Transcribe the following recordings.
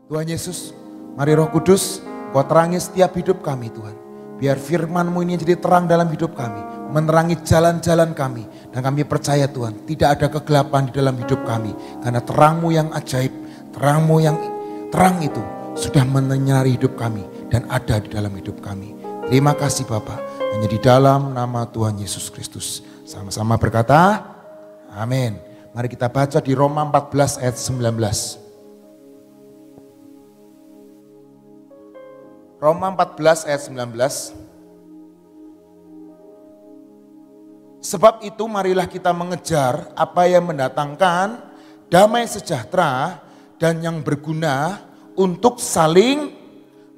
Tuhan Yesus, mari Roh Kudus, Kau terangi setiap hidup kami Tuhan. Biar firman-Mu ini jadi terang dalam hidup kami, menerangi jalan-jalan kami. Dan kami percaya Tuhan, tidak ada kegelapan di dalam hidup kami. Karena terang-Mu yang ajaib, terang-Mu yang terang itu sudah menyinari hidup kami dan ada di dalam hidup kami. Terima kasih Bapa, hanya di dalam nama Tuhan Yesus Kristus. Sama-sama berkata, amin. Mari kita baca di Roma 14 ayat 19. Roma 14 ayat 19. Sebab itu marilah kita mengejar apa yang mendatangkan damai sejahtera dan yang berguna untuk saling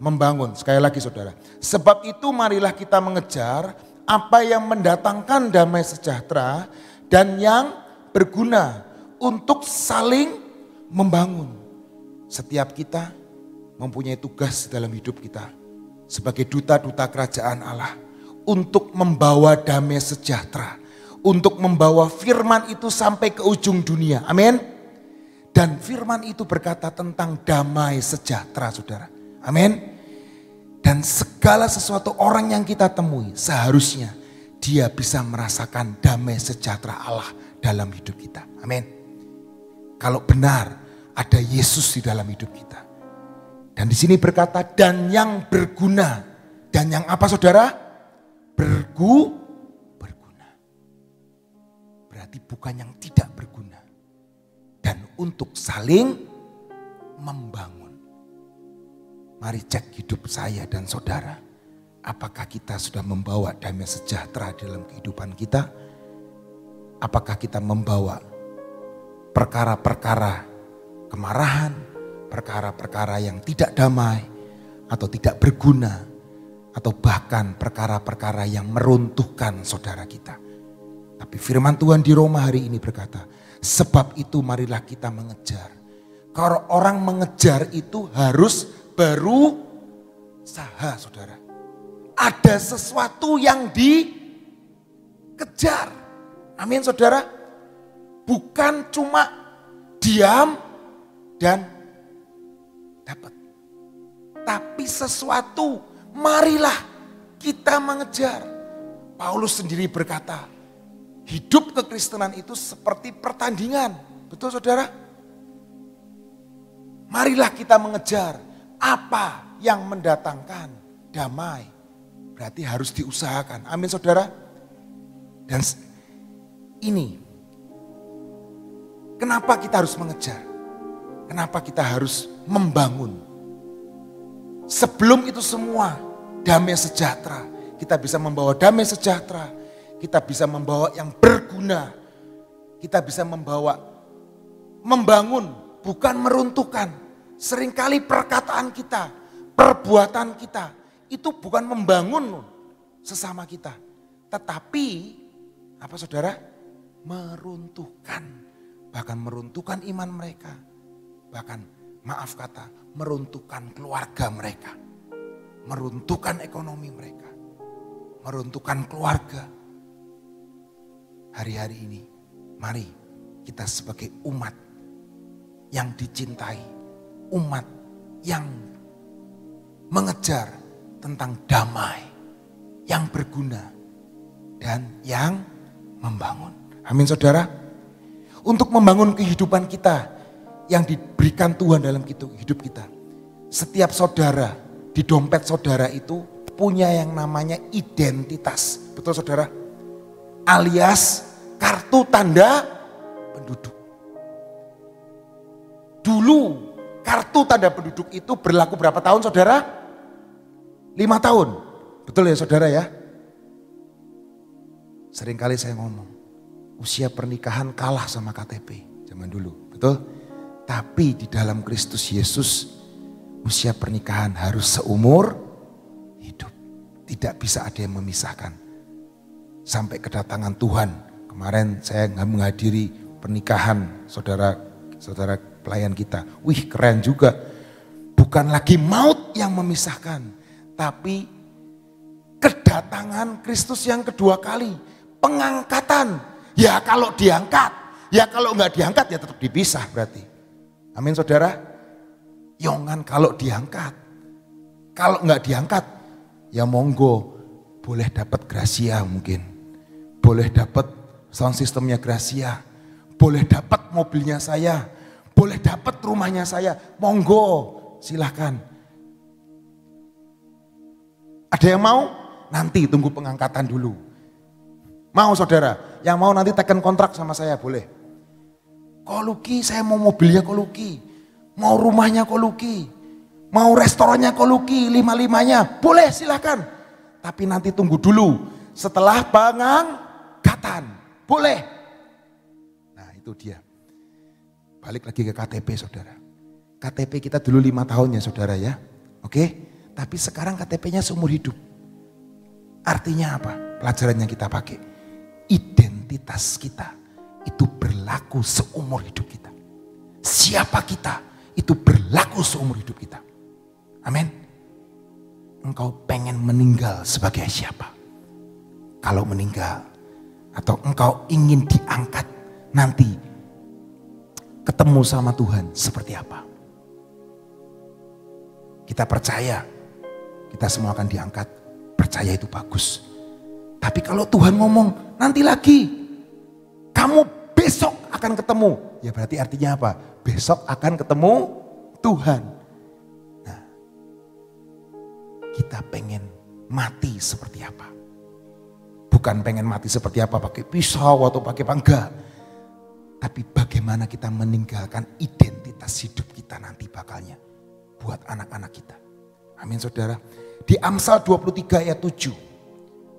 membangun. Sekali lagi saudara. Sebab itu marilah kita mengejar apa yang mendatangkan damai sejahtera dan yang berguna untuk saling membangun. Setiap kita mempunyai tugas dalam hidup kita sebagai duta-duta kerajaan Allah untuk membawa damai sejahtera, untuk membawa firman itu sampai ke ujung dunia. Amin. Dan firman itu berkata tentang damai sejahtera, saudara. Amin. Dan segala sesuatu orang yang kita temui seharusnya dia bisa merasakan damai sejahtera Allah dalam hidup kita. Amin. Kalau benar ada Yesus di dalam hidup kita. Dan di sini berkata dan yang berguna. Dan yang apa saudara? Berguna. Berarti bukan yang tidak berguna. Dan untuk saling membangun. Mari cek hidup saya dan saudara. Apakah kita sudah membawa damai sejahtera dalam kehidupan kita? Apakah kita membawa perkara-perkara kemarahan, perkara-perkara yang tidak damai atau tidak berguna, atau bahkan perkara-perkara yang meruntuhkan saudara kita. Tapi firman Tuhan di Roma hari ini berkata, sebab itu marilah kita mengejar. Kalau orang mengejar itu harus berusaha saudara. Ada sesuatu yang dikejar. Amin saudara. Bukan cuma diam dan dapat. Tapi sesuatu marilah kita mengejar. Paulus sendiri berkata, hidup kekristenan itu seperti pertandingan. Betul saudara? Marilah kita mengejar apa yang mendatangkan damai. Berarti harus diusahakan. Amin saudara. Dan ini, kenapa kita harus mengejar? Kenapa kita harus membangun? Sebelum itu semua, damai sejahtera. Kita bisa membawa damai sejahtera. Kita bisa membawa yang berguna. Kita bisa membawa membangun, bukan meruntuhkan. Seringkali perkataan kita, perbuatan kita, itu bukan membangun sesama kita. Tetapi, apa saudara? Meruntuhkan. Bahkan meruntuhkan iman mereka. Bahkan maaf kata, meruntuhkan keluarga mereka. Meruntuhkan ekonomi mereka. Meruntuhkan keluarga. Hari-hari ini, mari kita sebagai umat yang dicintai. Umat yang mengejar tentang damai. Yang berguna. Dan yang membangun. Amin saudara. Untuk membangun kehidupan kita yang diberikan Tuhan dalam hidup kita. Setiap saudara di dompet saudara itu punya yang namanya identitas. Betul saudara? Alias kartu tanda penduduk. Dulu kartu tanda penduduk itu berlaku berapa tahun saudara? 5 tahun. Betul ya saudara ya? Seringkali saya ngomong, usia pernikahan kalah sama KTP zaman dulu. Betul? Tapi di dalam Kristus Yesus, usia pernikahan harus seumur hidup. Tidak bisa ada yang memisahkan. Sampai kedatangan Tuhan. Kemarin saya menghadiri pernikahan saudara pelayan kita. Wih keren juga. Bukan lagi maut yang memisahkan. Tapi kedatangan Kristus yang kedua kali. Pengangkatan. Ya kalau diangkat. Ya kalau enggak diangkat ya tetap dipisah berarti. Amin saudara. Yongan kalau diangkat. Kalau nggak diangkat, ya monggo. Boleh dapat Gracia mungkin. Boleh dapat sound systemnya Gracia. Boleh dapat mobilnya saya. Boleh dapat rumahnya saya. Monggo, silahkan. Ada yang mau? Nanti tunggu pengangkatan dulu. Mau saudara? Yang mau nanti tekan kontrak sama saya boleh. Koluki, saya mau mobilnya Koluki. Mau rumahnya Koluki. Mau restorannya Koluki, 5-5-nya. Boleh silahkan. Tapi nanti tunggu dulu. Setelah pengangkatan. Boleh. Nah itu dia. Balik lagi ke KTP saudara. KTP kita dulu 5 tahun ya saudara ya. Oke. Tapi sekarang KTP-nya seumur hidup. Artinya apa? Pelajaran yang kita pakai. Identitas kita itu berlaku seumur hidup kita. Siapa kita itu berlaku seumur hidup kita. Amin. Engkau pengen meninggal sebagai siapa? Kalau meninggal atau engkau ingin diangkat nanti ketemu sama Tuhan seperti apa? Kita percaya kita semua akan diangkat. Percaya itu bagus. Tapi kalau Tuhan ngomong nanti lagi, kamu besok akan ketemu. Ya berarti artinya apa? Besok akan ketemu Tuhan. Nah, kita pengen mati seperti apa? Bukan pengen mati seperti apa pakai pisau atau pakai pangga. Tapi bagaimana kita meninggalkan identitas hidup kita nanti bakalnya buat anak-anak kita. Amin saudara. Di Amsal 23 ayat 7.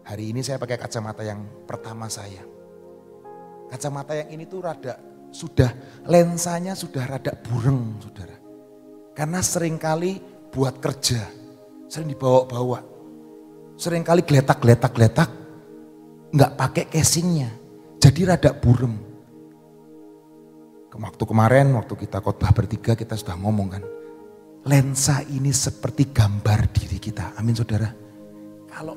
Hari ini saya pakai kacamata yang pertama saya. Kacamata yang ini tuh lensanya sudah rada bureng saudara. Karena seringkali buat kerja, sering dibawa-bawa. Seringkali geletak, nggak pakai casingnya. Jadi rada burem. Waktu kemarin, waktu kita khotbah bertiga kita sudah ngomong kan. Lensa ini seperti gambar diri kita. Amin saudara. Kalau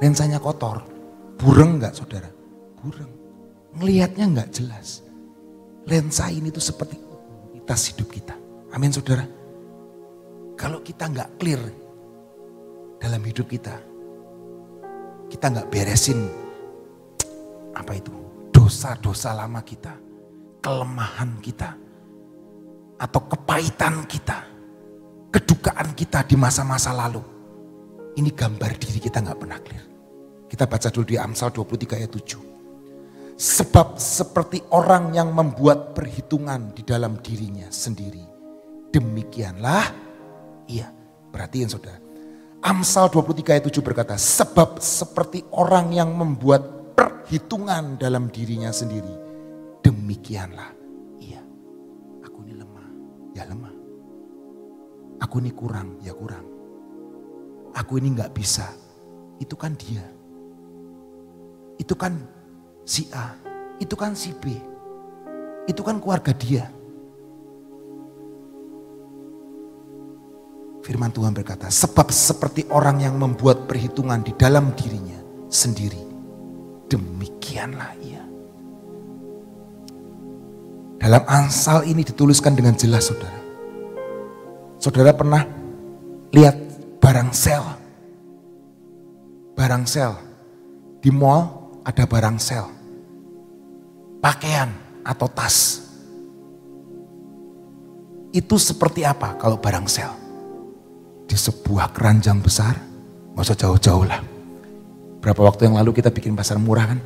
lensanya kotor, bureng nggak saudara? Bureng. Ngelihatnya nggak jelas. Lensa ini tuh seperti identitas hidup kita. Amin saudara. Kalau kita nggak clear dalam hidup kita nggak beresin apa itu dosa-dosa lama kita, kelemahan kita, atau kepahitan kita, kedukaan kita di masa-masa lalu. Ini gambar diri kita nggak pernah clear. Kita baca dulu di Amsal 23 ayat 7. Sebab seperti orang yang membuat perhitungan di dalam dirinya sendiri, demikianlah ia. Perhatian saudara. Amsal 23 ayat 7 berkata, sebab seperti orang yang membuat perhitungan dalam dirinya sendiri, demikianlah ia. Aku ini lemah, ya lemah. Aku ini kurang, ya kurang. Aku ini gak bisa, itu kan dia. Itu kan si A, itu kan si B, itu kan keluarga dia. Firman Tuhan berkata, sebab seperti orang yang membuat perhitungan di dalam dirinya sendiri, demikianlah ia. Dalam Amsal ini dituliskan dengan jelas saudara. Saudara pernah lihat barang sel? Barang sel. Di mall ada barang sel. Pakaian atau tas. Itu seperti apa kalau barang sel? Di sebuah keranjang besar, gak usah jauh-jauh lah. Berapa waktu yang lalu kita bikin pasar murah kan?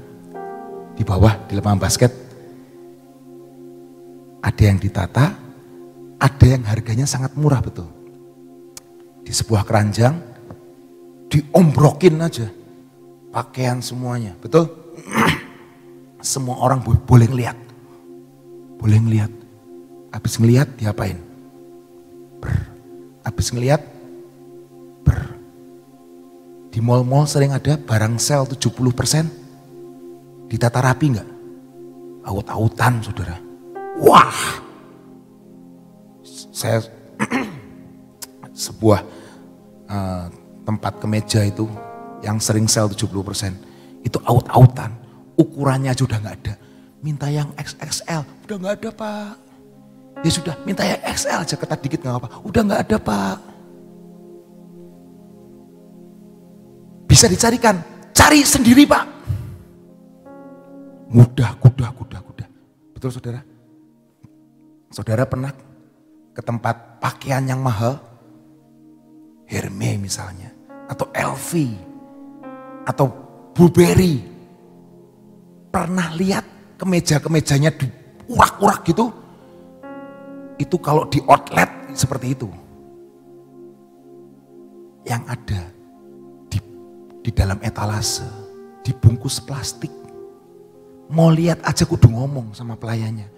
Di bawah, di lapangan basket. Ada yang ditata, ada yang harganya sangat murah betul. Di sebuah keranjang, diombrokin aja. Pakaian semuanya, betul? Semua orang boleh ngeliat. Boleh ngeliat. Habis ngeliat diapain? Habis ngeliat, di mall-mall sering ada barang sel 70%. Ditata rapi enggak? Aut-autan saudara. Wah. Saya sebuah tempat kemeja itu yang sering sel 70%. Itu aut-autan. Ukurannya aja udah enggak ada. Minta yang XXL, udah enggak ada Pak. Ya sudah, minta yang XL aja, ketat dikit gak apa-apa. Udah gak ada Pak. Bisa dicarikan, cari sendiri Pak. Mudah. Betul saudara? Saudara pernah ke tempat pakaian yang mahal? Hermes misalnya, atau LV, atau Burberry. Pernah lihat kemeja-kemejanya diurak-urak gitu? Itu kalau di outlet seperti itu. Yang ada di dalam etalase, dibungkus plastik. Mau lihat aja kudu ngomong sama pelayannya.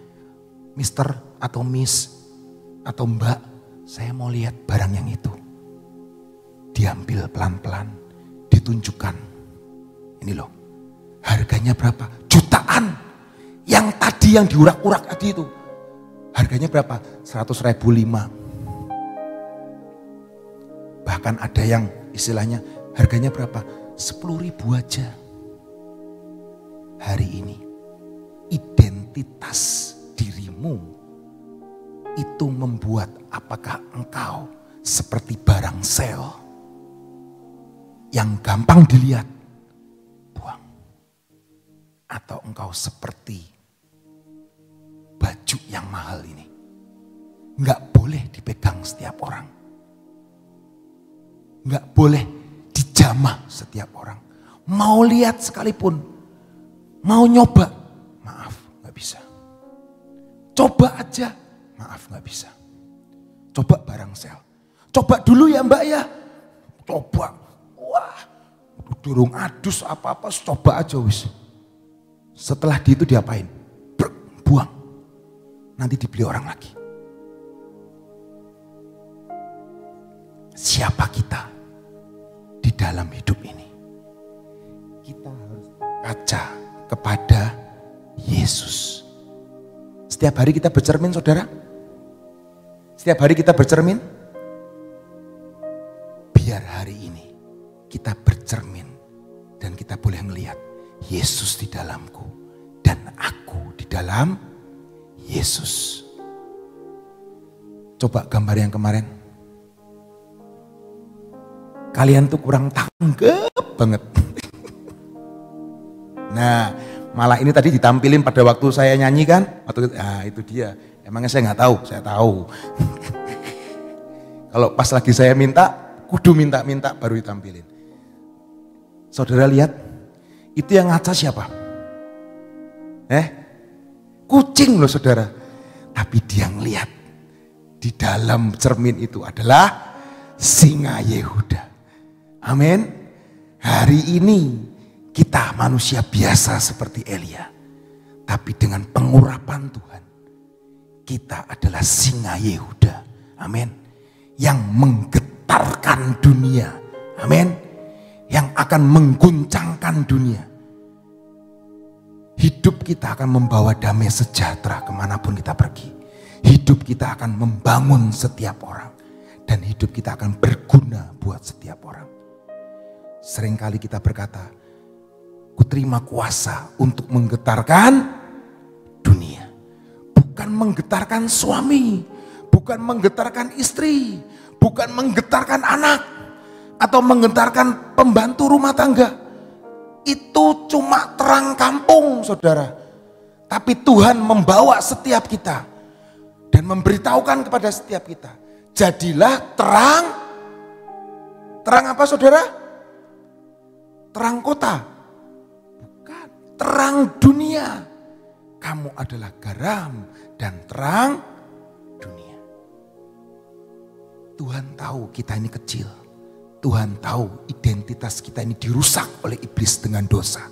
Mister atau Miss atau Mbak, saya mau lihat barang yang itu. Diambil pelan-pelan, ditunjukkan. Ini loh, harganya berapa? Jutaan. Yang tadi yang diurak-urak tadi itu. Harganya berapa? 100.000 5. Bahkan ada yang istilahnya harganya berapa? 10.000 aja. Hari ini identitas dirimu itu membuat apakah engkau seperti barang sel yang gampang dilihat, buang. Atau engkau seperti baju yang mahal ini. Enggak boleh dipegang setiap orang. Enggak boleh dijamah setiap orang. Mau lihat sekalipun, mau nyoba, maaf enggak bisa. Coba aja, maaf enggak bisa. Coba barang sel. Coba dulu ya Mbak ya. Coba. Wah, durung adus apa-apa, coba aja wis. Setelah itu diapain? Buang. Nanti dibeli orang lagi. Siapa kita di dalam hidup ini? Kita harus kaca kepada Yesus. Setiap hari kita bercermin saudara? Setiap hari kita bercermin? Biar hari ini kita bercermin dan kita boleh melihat Yesus di dalamku dan aku di dalam Yesus. Coba gambar yang kemarin. Kalian tuh kurang tanggap banget. Nah, malah ini tadi ditampilin pada waktu saya nyanyi kan? Itu dia. Emangnya saya nggak tahu? Saya tahu. Kalau pas lagi saya minta, kudu minta baru ditampilin. Saudara lihat, itu yang ngaca siapa? Kucing loh saudara. Tapi dia ngelihat di dalam cermin itu adalah singa Yehuda. Amin. Hari ini kita manusia biasa seperti Elia. Tapi dengan pengurapan Tuhan, kita adalah singa Yehuda. Amin. Yang menggetarkan dunia. Amin. Yang akan mengguncangkan dunia. Hidup kita akan membawa damai sejahtera kemanapun kita pergi. Hidup kita akan membangun setiap orang. Dan hidup kita akan berguna buat setiap orang. Seringkali kita berkata, kuterima kuasa untuk menggetarkan dunia. Bukan menggetarkan suami, bukan menggetarkan istri, bukan menggetarkan anak, atau menggetarkan pembantu rumah tangga. Itu cuma terang kampung saudara. Tapi Tuhan membawa setiap kita dan memberitahukan kepada setiap kita. Jadilah terang. Terang apa saudara? Terang kota. Bukan. Terang dunia. Kamu adalah garam dan terang dunia. Tuhan tahu kita ini kecil. Tuhan tahu identitas kita ini dirusak oleh iblis dengan dosa.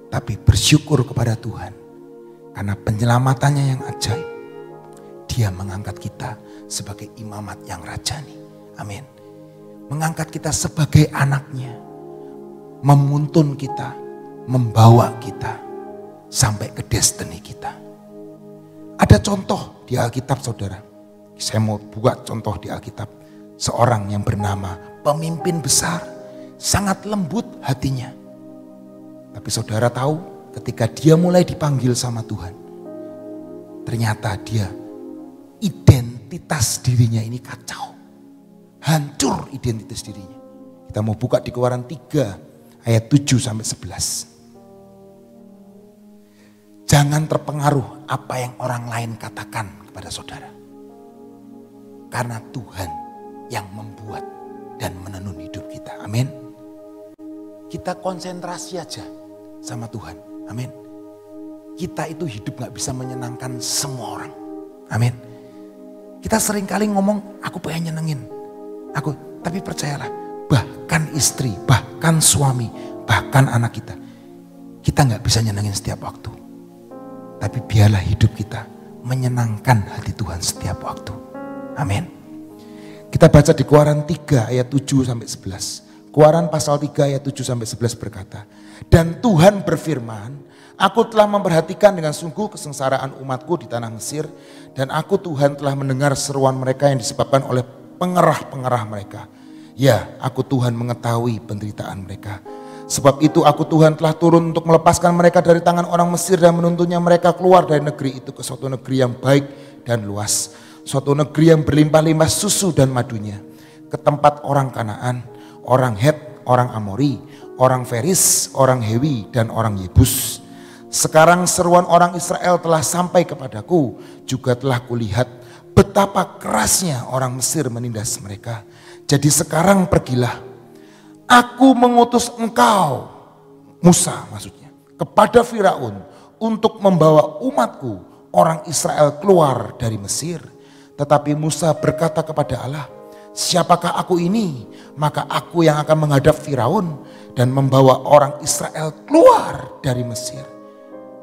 Tapi bersyukur kepada Tuhan. Karena penyelamatannya yang ajaib. Dia mengangkat kita sebagai imamat yang rajani. Amin. Mengangkat kita sebagai anaknya. Memuntun kita. Membawa kita. Sampai ke destiny kita. Ada contoh di Alkitab saudara. Saya mau buat contoh di Alkitab. Seorang yang bernama pemimpin besar. Sangat lembut hatinya. Tapi saudara tahu ketika dia mulai dipanggil sama Tuhan. Ternyata dia identitas dirinya ini kacau. Hancur identitas dirinya. Kita mau buka di Keluaran 3 ayat 7 sampai 11. Jangan terpengaruh apa yang orang lain katakan kepada saudara. Karena Tuhan yang membuat dan menenun hidup kita. Amin. Kita konsentrasi aja sama Tuhan. Amin. Kita itu hidup gak bisa menyenangkan semua orang. Amin. Kita seringkali ngomong, aku pengen nyenengin. Tapi percayalah, bahkan istri, bahkan suami, bahkan anak kita gak bisa nyenengin setiap waktu. Tapi biarlah hidup kita menyenangkan hati Tuhan setiap waktu. Amin. Kita baca di Keluaran 3 ayat 7 sampai 11. Keluaran pasal 3 ayat 7 sampai 11 berkata, dan Tuhan berfirman, aku telah memperhatikan dengan sungguh kesengsaraan umatku di tanah Mesir, dan aku Tuhan telah mendengar seruan mereka yang disebabkan oleh pengerah-pengerah mereka. Ya, aku Tuhan mengetahui penderitaan mereka. Sebab itu aku Tuhan telah turun untuk melepaskan mereka dari tangan orang Mesir dan menuntunnya mereka keluar dari negeri itu ke suatu negeri yang baik dan luas. Suatu negeri yang berlimpah-limpah susu dan madunya. Ke tempat orang Kanaan, orang Het, orang Amori, orang Feris, orang Hewi, dan orang Yebus. Sekarang seruan orang Israel telah sampai kepadaku, juga telah kulihat betapa kerasnya orang Mesir menindas mereka. Jadi sekarang pergilah, aku mengutus engkau, Musa maksudnya, kepada Firaun untuk membawa umatku, orang Israel keluar dari Mesir. Tetapi Musa berkata kepada Allah, siapakah aku ini? Maka aku yang akan menghadap Firaun dan membawa orang Israel keluar dari Mesir.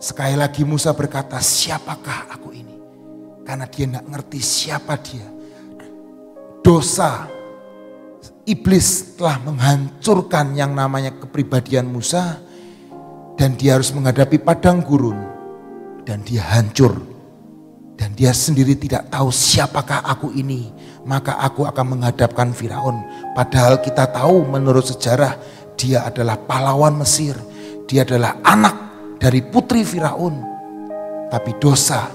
Sekali lagi Musa berkata, siapakah aku ini? Karena dia tidak ngerti siapa dia. Dosa iblis telah menghancurkan yang namanya kepribadian Musa. Dan dia harus menghadapi padang gurun. Dan dia hancur. Dan dia sendiri tidak tahu siapakah aku ini. Maka aku akan menghadapkan Firaun. Padahal kita tahu menurut sejarah dia adalah pahlawan Mesir. Dia adalah anak dari putri Firaun. Tapi dosa,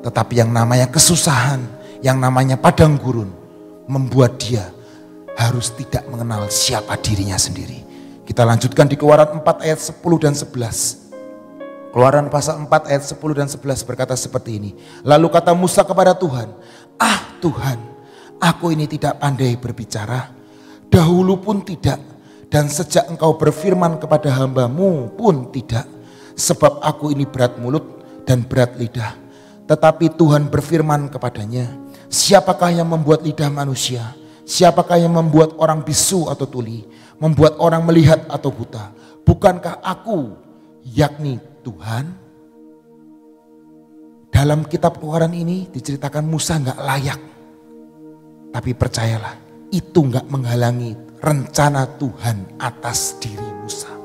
tetapi yang namanya kesusahan, yang namanya padang gurun, membuat dia harus tidak mengenal siapa dirinya sendiri. Kita lanjutkan di Keluaran 4 ayat 10 dan 11. Keluaran pasal 4 ayat 10 dan 11 berkata seperti ini. Lalu kata Musa kepada Tuhan, Tuhan, aku ini tidak pandai berbicara, dahulu pun tidak, dan sejak engkau berfirman kepada hambamu pun tidak. Sebab aku ini berat mulut dan berat lidah. Tetapi Tuhan berfirman kepadanya, siapakah yang membuat lidah manusia? Siapakah yang membuat orang bisu atau tuli? Membuat orang melihat atau buta? Bukankah aku, yakni Tuhan? Dalam kitab Keluaran ini diceritakan Musa gak layak. Tapi percayalah, itu gak menghalangi rencana Tuhan atas diri Musa.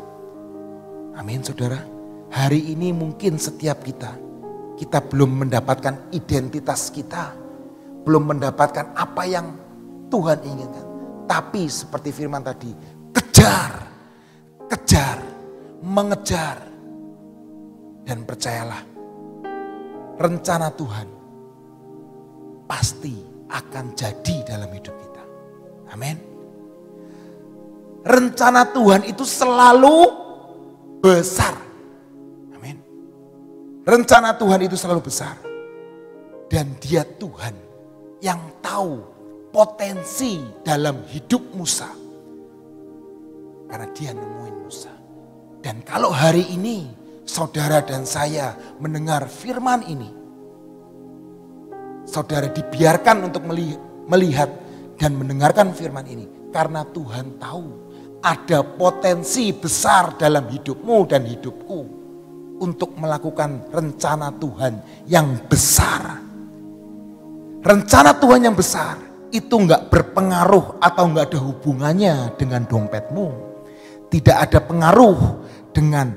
Amin saudara. Hari ini mungkin setiap kita belum mendapatkan identitas kita. Belum mendapatkan apa yang Tuhan inginkan. Tapi seperti firman tadi, kejar, mengejar. Dan percayalah, rencana Tuhan pasti akan jadi dalam hidup kita. Amin. Rencana Tuhan itu selalu besar. Amin. Rencana Tuhan itu selalu besar. Dan dia Tuhan yang tahu potensi dalam hidup Musa. Karena dia nemuin Musa. Dan kalau hari ini saudara dan saya mendengar firman ini, saudara dibiarkan untuk melihat dan mendengarkan firman ini. Karena Tuhan tahu ada potensi besar dalam hidupmu dan hidupku untuk melakukan rencana Tuhan yang besar. Rencana Tuhan yang besar itu enggak berpengaruh atau enggak ada hubungannya dengan dompetmu. Tidak ada pengaruh dengan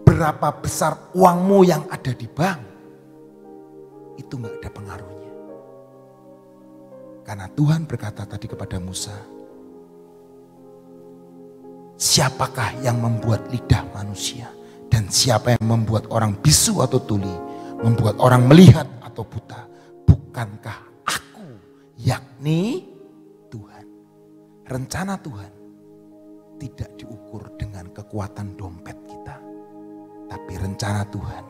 berapa besar uangmu yang ada di bank. Itu enggak ada pengaruhnya. Karena Tuhan berkata tadi kepada Musa, siapakah yang membuat lidah manusia? Dan siapa yang membuat orang bisu atau tuli? Membuat orang melihat atau buta? bukankah aku, yakni Tuhan. Rencana Tuhan tidak diukur dengan kekuatan dompet kita. Tapi rencana Tuhan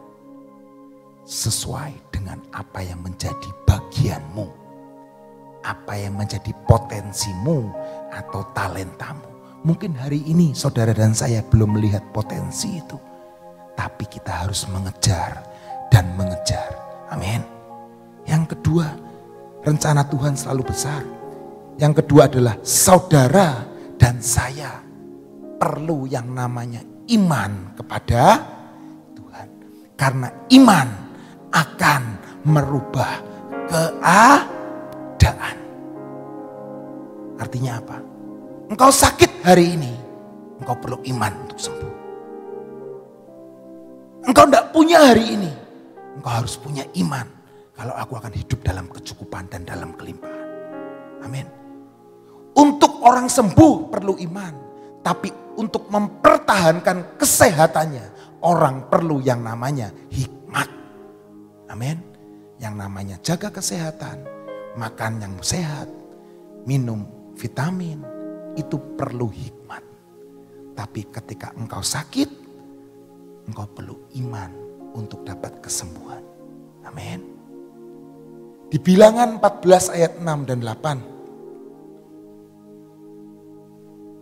sesuai dengan apa yang menjadi bagianmu. Apa yang menjadi potensimu atau talentamu. Mungkin hari ini saudara dan saya belum melihat potensi itu. Tapi kita harus mengejar dan mengejar. Amin. Yang kedua, rencana Tuhan selalu besar. Yang kedua adalah saudara dan saya perlu yang namanya iman kepada Tuhan. Karena iman akan merubah keadaan. Artinya apa? Engkau sakit hari ini, engkau perlu iman untuk sembuh. Engkau tidak punya hari ini, engkau harus punya iman. Kalau aku akan hidup dalam kecukupan dan dalam kelimpahan. Amin. Untuk orang sembuh perlu iman. Tapi untuk mempertahankan kesehatannya, orang perlu yang namanya hikmat. Amin. Yang namanya jaga kesehatan, makan yang sehat, minum vitamin, itu perlu hikmat. Tapi ketika engkau sakit, engkau perlu iman untuk dapat kesembuhan. Amin. Di Bilangan 14 ayat 6 dan 8.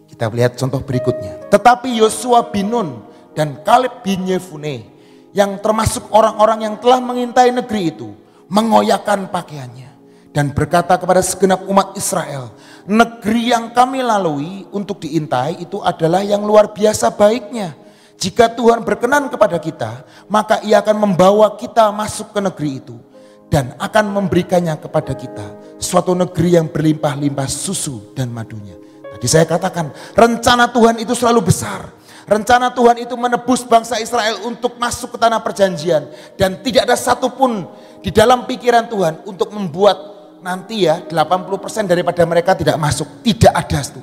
Kita lihat contoh berikutnya. Tetapi Yosua bin Nun dan Kaleb bin Yefune yang termasuk orang-orang yang telah mengintai negeri itu mengoyakkan pakaiannya dan berkata kepada segenap umat Israel, negeri yang kami lalui untuk diintai itu adalah yang luar biasa baiknya. Jika Tuhan berkenan kepada kita, maka Ia akan membawa kita masuk ke negeri itu dan akan memberikannya kepada kita, suatu negeri yang berlimpah-limpah susu dan madunya. Tadi saya katakan, rencana Tuhan itu selalu besar. Rencana Tuhan itu menebus bangsa Israel untuk masuk ke tanah perjanjian. Dan tidak ada satupun di dalam pikiran Tuhan untuk membuat nanti 80% daripada mereka tidak masuk. Tidak ada itu.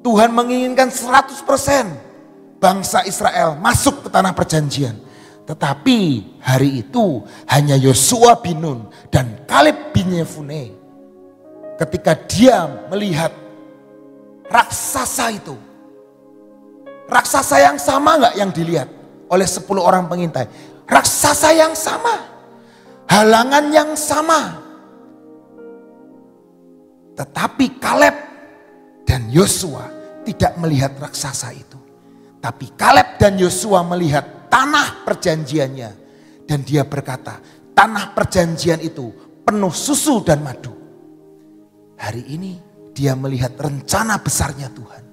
Tuhan menginginkan 100% bangsa Israel masuk ke tanah perjanjian. Tetapi hari itu hanya Yosua bin Nun dan Kaleb bin Yefune. Ketika dia melihat raksasa itu. Raksasa yang sama gak yang dilihat oleh 10 orang pengintai? Raksasa yang sama. Halangan yang sama. Tetapi Kaleb dan Yosua tidak melihat raksasa itu. Tapi Kaleb dan Yosua melihat tanah perjanjiannya. Dan dia berkata, tanah perjanjian itu penuh susu dan madu. Hari ini dia melihat rencana besarnya Tuhan.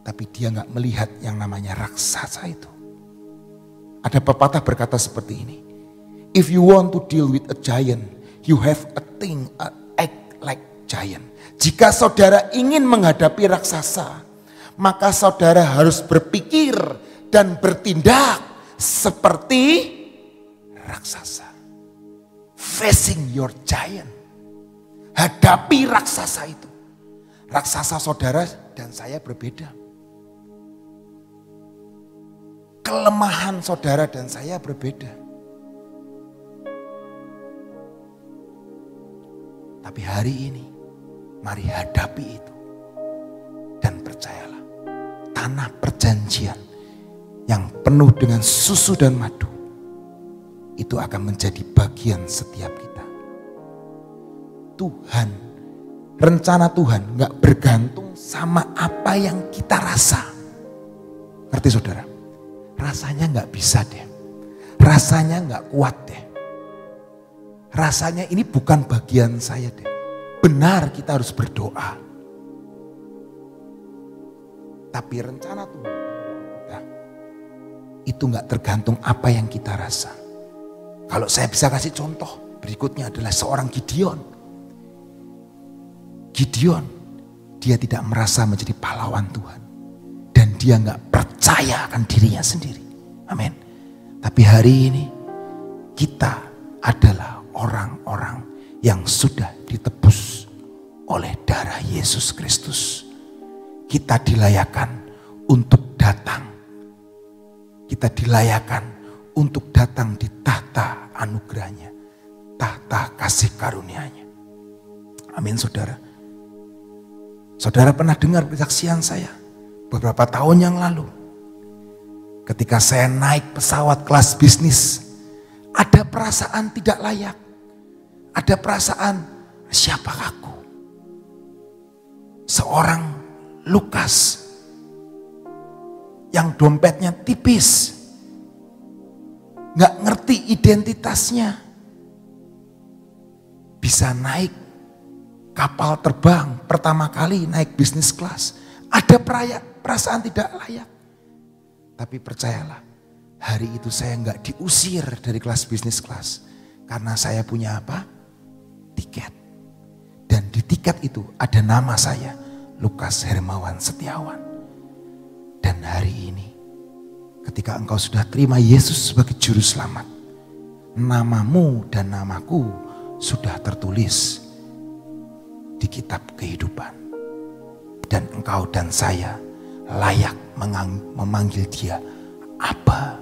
Tapi dia gak melihat yang namanya raksasa itu. Ada pepatah berkata seperti ini. If you want to deal with a giant, you have a thing act like giant. Jika saudara ingin menghadapi raksasa, maka saudara harus berpikir dan bertindak seperti raksasa. Facing your giant. Hadapi raksasa itu. Raksasa saudara dan saya berbeda. Kelemahan saudara dan saya berbeda. Tapi hari ini, mari hadapi itu. Dan percayalah, tanah perjanjian yang penuh dengan susu dan madu, itu akan menjadi bagian setiap kita. Tuhan, rencana Tuhan gak bergantung sama apa yang kita rasa. Ngerti saudara? Rasanya gak bisa deh. Rasanya gak kuat deh. Rasanya ini bukan bagian saya deh. Benar kita harus berdoa. Tapi rencana Tuhan itu gak tergantung apa yang kita rasa. Kalau saya bisa kasih contoh, berikutnya adalah seorang Gideon. Gideon, dia tidak merasa menjadi pahlawan Tuhan. Dan dia gak percaya akan dirinya sendiri. Amin. Tapi hari ini kita adalah orang-orang yang sudah ditebus oleh darah Yesus Kristus. Kita dilayakan untuk datang. Kita dilayakan untuk datang di tahta anugerahnya. tahta kasih karunia-Nya. Amin saudara. Saudara pernah dengar kesaksian saya beberapa tahun yang lalu. Ketika saya naik pesawat kelas bisnis, ada perasaan tidak layak. Ada perasaan, siapa aku? Seorang Lukas yang dompetnya tipis, gak ngerti identitasnya, bisa naik kapal terbang pertama kali naik bisnis kelas. Ada perasaan tidak layak. Tapi percayalah, hari itu saya gak diusir dari kelas bisnis kelas. Karena saya punya apa? Tiket. Dan di tiket itu ada nama saya, Lukas Hermawan Setiawan. Dan hari ini, ketika engkau sudah terima Yesus sebagai juru selamat, namamu dan namaku sudah tertulis di kitab kehidupan. Dan engkau dan saya layak memanggil dia Abba,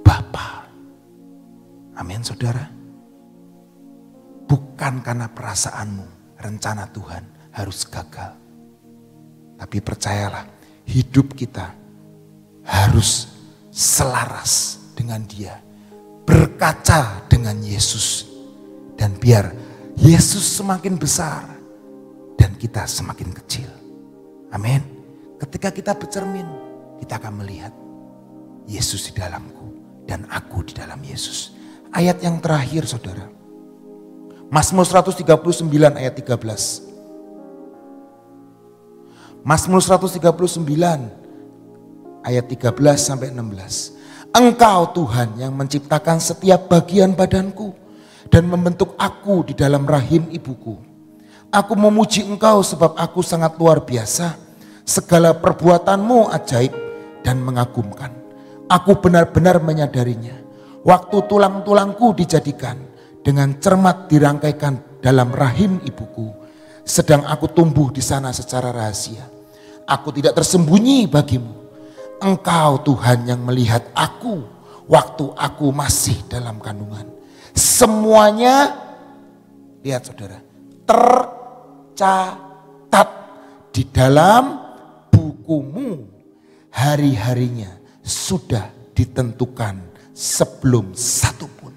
Bapa. Amin saudara. Bukan karena perasaanmu rencana Tuhan harus gagal. Tapi percayalah, hidup kita harus selaras dengan dia. Berkaca dengan Yesus. Dan biar Yesus semakin besar dan kita semakin kecil. Amin. Ketika kita bercermin, kita akan melihat Yesus di dalamku dan aku di dalam Yesus. Ayat yang terakhir saudara. Mazmur 139 ayat 13. Mazmur 139 ayat 13 sampai 16. Engkau Tuhan yang menciptakan setiap bagian badanku dan membentuk aku di dalam rahim ibuku. Aku memuji Engkau sebab aku sangat luar biasa. Segala perbuatanmu ajaib dan mengagumkan. Aku benar-benar menyadarinya. Waktu tulang-tulangku dijadikan, dengan cermat dirangkaikan dalam rahim ibuku. Sedang aku tumbuh di sana secara rahasia. Aku tidak tersembunyi bagimu. Engkau Tuhan yang melihat aku waktu aku masih dalam kandungan. Semuanya, lihat saudara, tercatat di dalam bukumu. Hari-harinya sudah ditentukan sebelum satu pun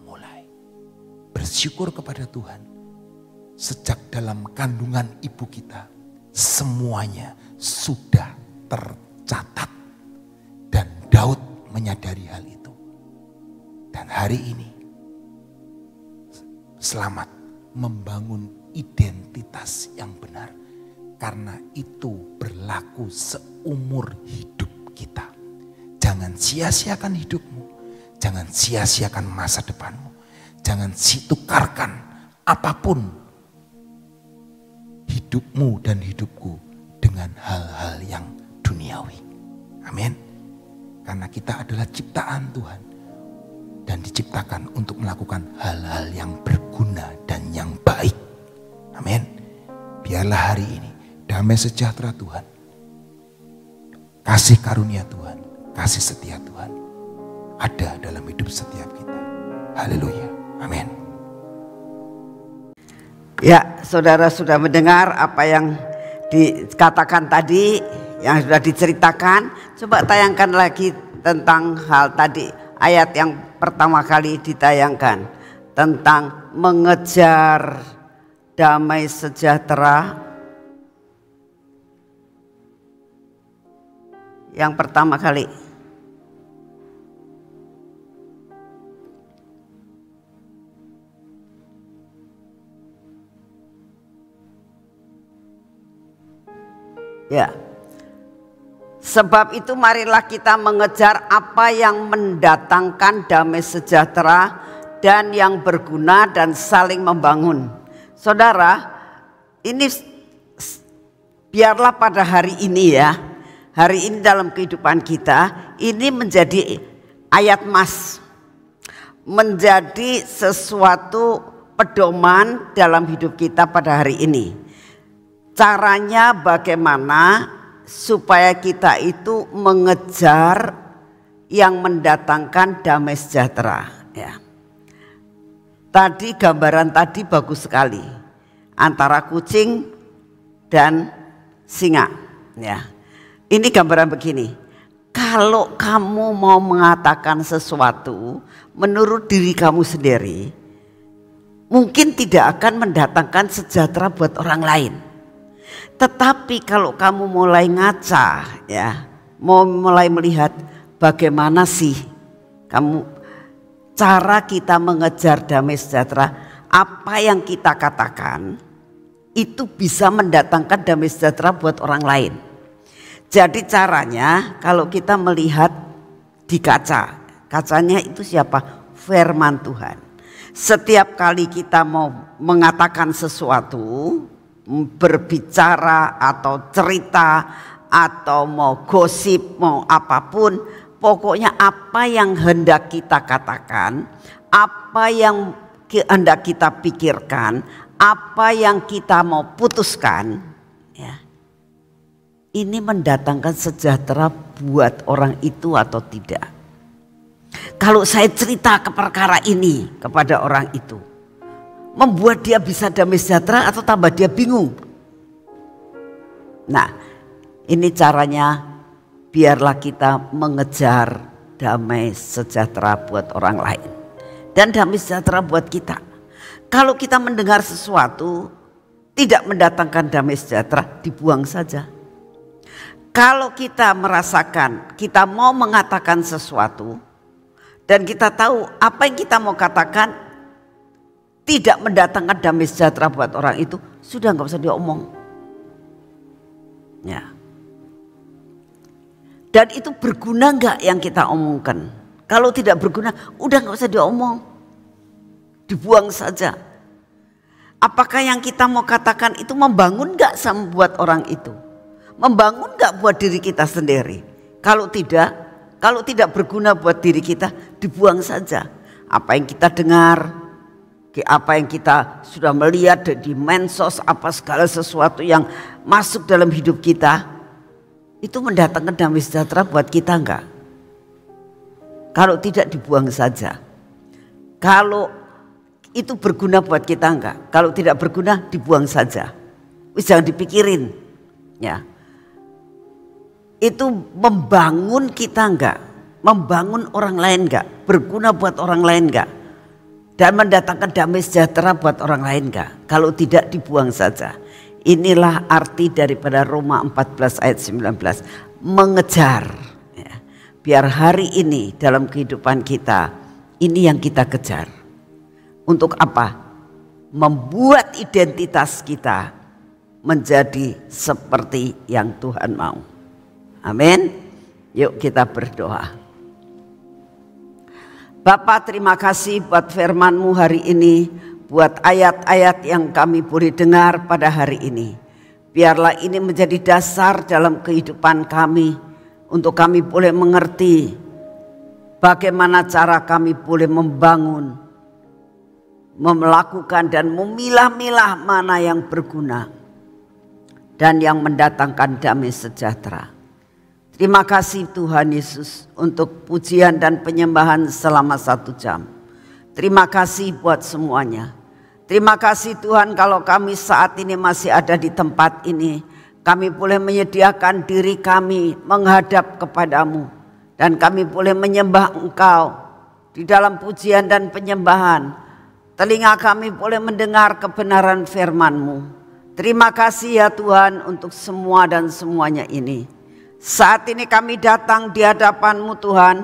mulai. Bersyukur kepada Tuhan. Sejak dalam kandungan ibu kita, semuanya sudah tercatat. Dan Daud menyadari hal itu. Dan hari ini, selamat membangun identitas yang benar. Karena itu berlaku seumur hidup kita. Jangan sia-siakan hidupmu. Jangan sia-siakan masa depanmu. Jangan tukarkan apapun hidupmu dan hidupku dengan hal-hal yang duniawi. Amin. Karena kita adalah ciptaan Tuhan. Dan diciptakan untuk melakukan hal-hal yang berguna dan yang baik. Amin. Biarlah hari ini damai sejahtera Tuhan, kasih karunia Tuhan, kasih setia Tuhan ada dalam hidup setiap kita. Haleluya. Amin. Ya, saudara sudah mendengar apa yang dikatakan tadi, yang sudah diceritakan. Coba tayangkan lagi tentang hal tadi, ayat yang pertama kali ditayangkan tentang mengejar damai sejahtera. Yang pertama kali. Ya. Sebab itu marilah kita mengejar apa yang mendatangkan damai sejahtera dan yang berguna dan saling membangun. Saudara, ini biarlah pada hari ini ya. Hari ini dalam kehidupan kita ini menjadi ayat emas, menjadi sesuatu pedoman dalam hidup kita pada hari ini. Caranya bagaimana supaya kita itu mengejar yang mendatangkan damai sejahtera. Ya. Tadi gambaran tadi bagus sekali antara kucing dan singa. Ya, ini gambaran begini. Kalau kamu mau mengatakan sesuatu menurut diri kamu sendiri, mungkin tidak akan mendatangkan sejahtera buat orang lain. Tetapi kalau kamu mulai ngaca, ya, mau mulai melihat bagaimana sih cara kita mengejar damai sejahtera, apa yang kita katakan itu bisa mendatangkan damai sejahtera buat orang lain. Jadi caranya kalau kita melihat di kacanya itu siapa? Firman Tuhan. Setiap kali kita mau mengatakan sesuatu, berbicara atau cerita atau mau gosip, mau apapun, pokoknya apa yang hendak kita katakan, apa yang hendak kita pikirkan, apa yang kita mau putuskan, ya, ini mendatangkan sejahtera buat orang itu atau tidak. Kalau saya cerita ke perkara ini kepada orang itu, membuat dia bisa damai sejahtera atau tambah dia bingung. Nah, ini caranya, biarlah kita mengejar damai sejahtera buat orang lain dan damai sejahtera buat kita. Kalau kita mendengar sesuatu tidak mendatangkan damai sejahtera, dibuang saja. Kalau kita merasakan, kita mau mengatakan sesuatu dan kita tahu apa yang kita mau katakan tidak mendatangkan damai sejahtera buat orang itu, sudah nggak usah diomong. Ya. Dan itu berguna nggak yang kita omongkan? Kalau tidak berguna, udah nggak usah diomong, dibuang saja. Apakah yang kita mau katakan itu membangun nggak sama buat orang itu? Membangun gak buat diri kita sendiri? Kalau tidak berguna buat diri kita, dibuang saja. Apa yang kita dengar, apa yang kita sudah melihat di medsos, apa segala sesuatu yang masuk dalam hidup kita, itu mendatangkan damai sejahtera buat kita enggak? Kalau tidak, dibuang saja. Kalau itu berguna buat kita enggak? Kalau tidak berguna, dibuang saja. Jangan dipikirin, ya. Itu membangun kita enggak? Membangun orang lain enggak? Berguna buat orang lain enggak? Dan mendatangkan damai sejahtera buat orang lain enggak? Kalau tidak, dibuang saja. Inilah arti daripada Roma 14 ayat 19. Mengejar. Ya. Biar hari ini dalam kehidupan kita, ini yang kita kejar. Untuk apa? Membuat identitas kita menjadi seperti yang Tuhan mau. Amin. Yuk kita berdoa. Bapa, terima kasih buat firman-Mu hari ini, buat ayat-ayat yang kami boleh dengar pada hari ini. Biarlah ini menjadi dasar dalam kehidupan kami, untuk kami boleh mengerti bagaimana cara kami boleh membangun, melakukan dan memilah-milah mana yang berguna dan yang mendatangkan damai sejahtera. Terima kasih Tuhan Yesus untuk pujian dan penyembahan selama 1 jam. Terima kasih buat semuanya. Terima kasih Tuhan kalau kami saat ini masih ada di tempat ini. Kami boleh menyediakan diri kami menghadap kepadamu. Dan kami boleh menyembah Engkau di dalam pujian dan penyembahan. Telinga kami boleh mendengar kebenaran firman-Mu. Terima kasih ya Tuhan untuk semua dan semuanya ini. Saat ini kami datang di hadapan-Mu Tuhan.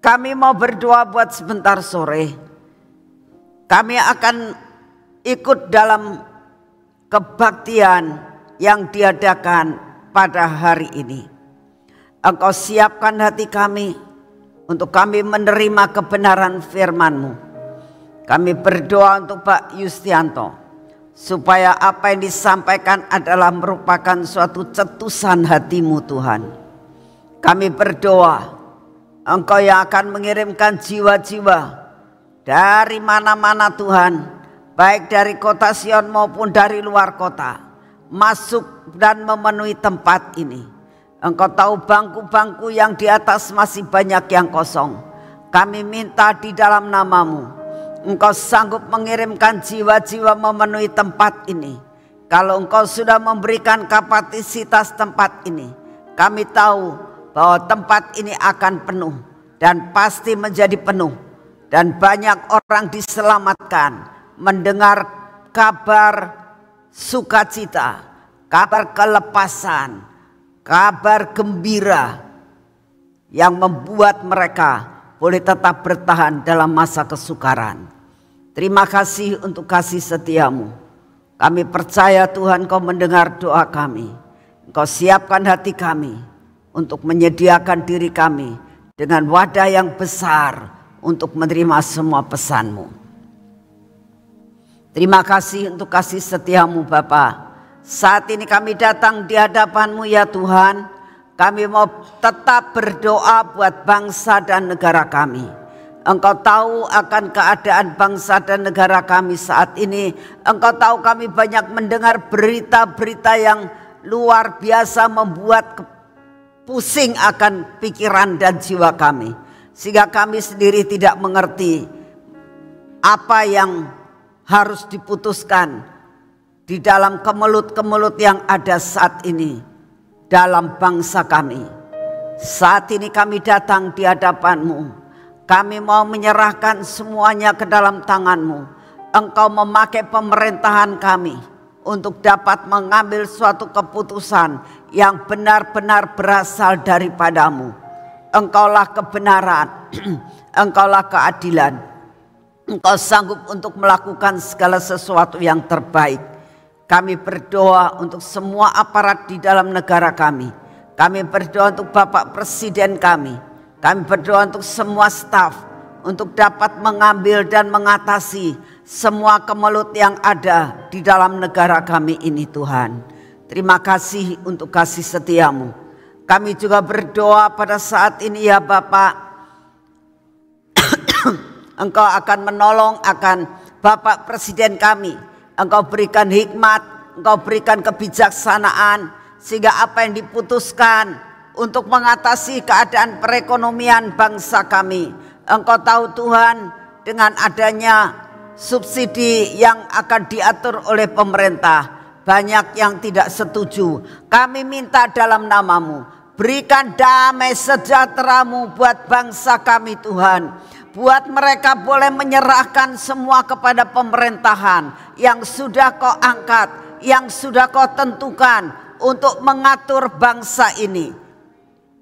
Kami mau berdoa buat sebentar sore. Kami akan ikut dalam kebaktian yang diadakan pada hari ini. Engkau siapkan hati kami untuk kami menerima kebenaran firman-Mu. Kami berdoa untuk Pak Yustianto, supaya apa yang disampaikan adalah merupakan suatu cetusan hati-Mu Tuhan. Kami berdoa Engkau yang akan mengirimkan jiwa-jiwa dari mana-mana Tuhan, baik dari kota Sion maupun dari luar kota, masuk dan memenuhi tempat ini. Engkau tahu bangku-bangku yang di atas masih banyak yang kosong. Kami minta di dalam nama-Mu, Engkau sanggup mengirimkan jiwa-jiwa memenuhi tempat ini. Kalau Engkau sudah memberikan kapasitas tempat ini, kami tahu bahwa tempat ini akan penuh dan pasti menjadi penuh. Dan banyak orang diselamatkan mendengar kabar sukacita, kabar kelepasan, kabar gembira yang membuat mereka boleh tetap bertahan dalam masa kesukaran. Terima kasih untuk kasih setia-Mu. Kami percaya Tuhan Kau mendengar doa kami. Engkau siapkan hati kami untuk menyediakan diri kami dengan wadah yang besar untuk menerima semua pesan-Mu. Terima kasih untuk kasih setia-Mu Bapa. Saat ini kami datang di hadapan-Mu ya Tuhan. Kami mau tetap berdoa buat bangsa dan negara kami. Engkau tahu akan keadaan bangsa dan negara kami saat ini. Engkau tahu kami banyak mendengar berita-berita yang luar biasa membuat pusing akan pikiran dan jiwa kami. Sehingga kami sendiri tidak mengerti apa yang harus diputuskan di dalam kemelut-kemelut yang ada saat ini dalam bangsa kami. Saat ini kami datang di hadapan-Mu. Kami mau menyerahkan semuanya ke dalam tangan-Mu. Engkau memakai pemerintahan kami untuk dapat mengambil suatu keputusan yang benar-benar berasal daripada-Mu. Engkaulah kebenaran, Engkaulah keadilan. Engkau sanggup untuk melakukan segala sesuatu yang terbaik. Kami berdoa untuk semua aparat di dalam negara kami. Kami berdoa untuk Bapak Presiden kami. Kami berdoa untuk semua staf untuk dapat mengambil dan mengatasi semua kemelut yang ada di dalam negara kami ini Tuhan. Terima kasih untuk kasih setia-Mu. Kami juga berdoa pada saat ini ya Bapak. Engkau akan menolong akan Bapak Presiden kami. Engkau berikan hikmat, Engkau berikan kebijaksanaan sehingga apa yang diputuskan untuk mengatasi keadaan perekonomian bangsa kami. Engkau tahu Tuhan, dengan adanya subsidi yang akan diatur oleh pemerintah, banyak yang tidak setuju. Kami minta dalam nama-Mu, berikan damai sejahtera-Mu buat bangsa kami Tuhan. Buat mereka boleh menyerahkan semua kepada pemerintahan yang sudah Kau angkat, yang sudah Kau tentukan untuk mengatur bangsa ini.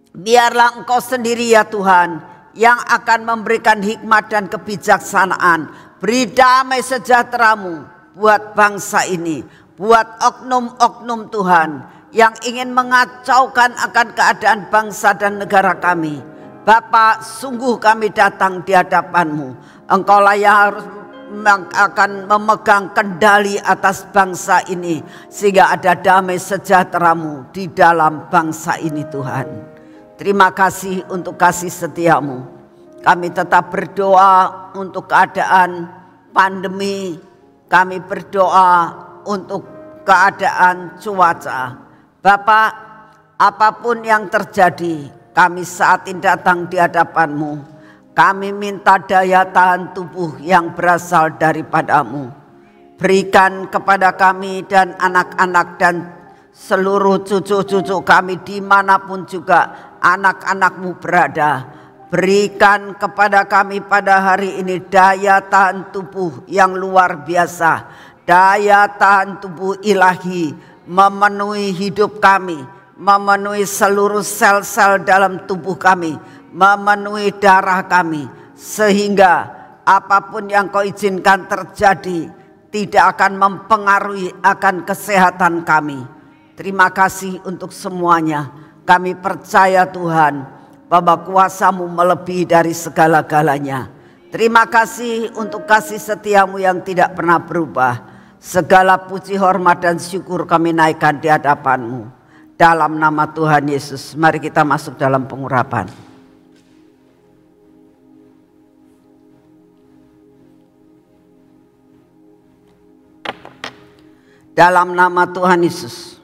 Biarlah Engkau sendiri ya Tuhan yang akan memberikan hikmat dan kebijaksanaan. Beri damai sejahtera-Mu buat bangsa ini, buat oknum-oknum Tuhan yang ingin mengacaukan akan keadaan bangsa dan negara kami. Bapak, sungguh kami datang di hadapan-Mu. Engkaulah yang harus akan memegang kendali atas bangsa ini sehingga ada damai sejahtera-Mu di dalam bangsa ini Tuhan. Terima kasih untuk kasih setia-Mu. Kami tetap berdoa untuk keadaan pandemi. Kami berdoa untuk keadaan cuaca. Bapak, apapun yang terjadi, kami saat ini datang di hadapan-Mu. Kami minta daya tahan tubuh yang berasal daripada-Mu. Berikan kepada kami dan anak-anak dan seluruh cucu-cucu kami dimanapun juga anak-anak-Mu berada. Berikan kepada kami pada hari ini daya tahan tubuh yang luar biasa. Daya tahan tubuh ilahi memenuhi hidup kami, memenuhi seluruh sel-sel dalam tubuh kami, memenuhi darah kami, sehingga apapun yang Kau izinkan terjadi tidak akan mempengaruhi akan kesehatan kami. Terima kasih untuk semuanya. Kami percaya Tuhan bahwa kuasa-Mu melebihi dari segala-galanya. Terima kasih untuk kasih setia-Mu yang tidak pernah berubah. Segala puji, hormat dan syukur kami naikkan di hadapan-Mu. Dalam nama Tuhan Yesus, mari kita masuk dalam pengurapan. Dalam nama Tuhan Yesus,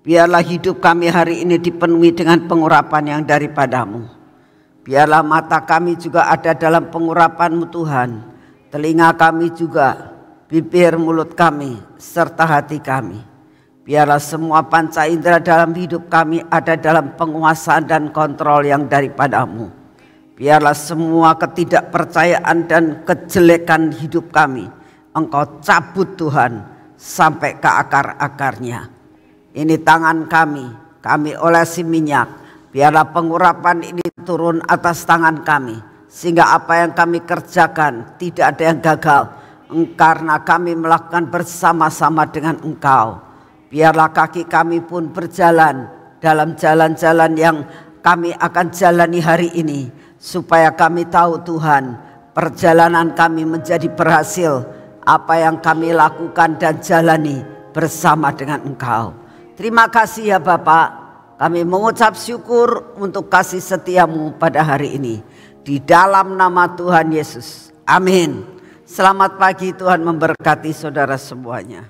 biarlah hidup kami hari ini dipenuhi dengan pengurapan yang daripada-Mu. Biarlah mata kami juga ada dalam pengurapan-Mu Tuhan, telinga kami juga, bibir mulut kami, serta hati kami. Biarlah semua panca indera dalam hidup kami ada dalam penguasaan dan kontrol yang daripada-Mu. Biarlah semua ketidakpercayaan dan kejelekan hidup kami Engkau cabut Tuhan sampai ke akar-akarnya. Ini tangan kami olesi minyak. Biarlah pengurapan ini turun atas tangan kami, sehingga apa yang kami kerjakan tidak ada yang gagal, karena kami melakukan bersama-sama dengan Engkau. Biarlah kaki kami pun berjalan dalam jalan-jalan yang kami akan jalani hari ini, supaya kami tahu Tuhan, perjalanan kami menjadi berhasil. Apa yang kami lakukan dan jalani bersama dengan Engkau. Terima kasih ya Bapak. Kami mengucap syukur untuk kasih setia-Mu pada hari ini. Di dalam nama Tuhan Yesus. Amin. Selamat pagi, Tuhan memberkati saudara semuanya.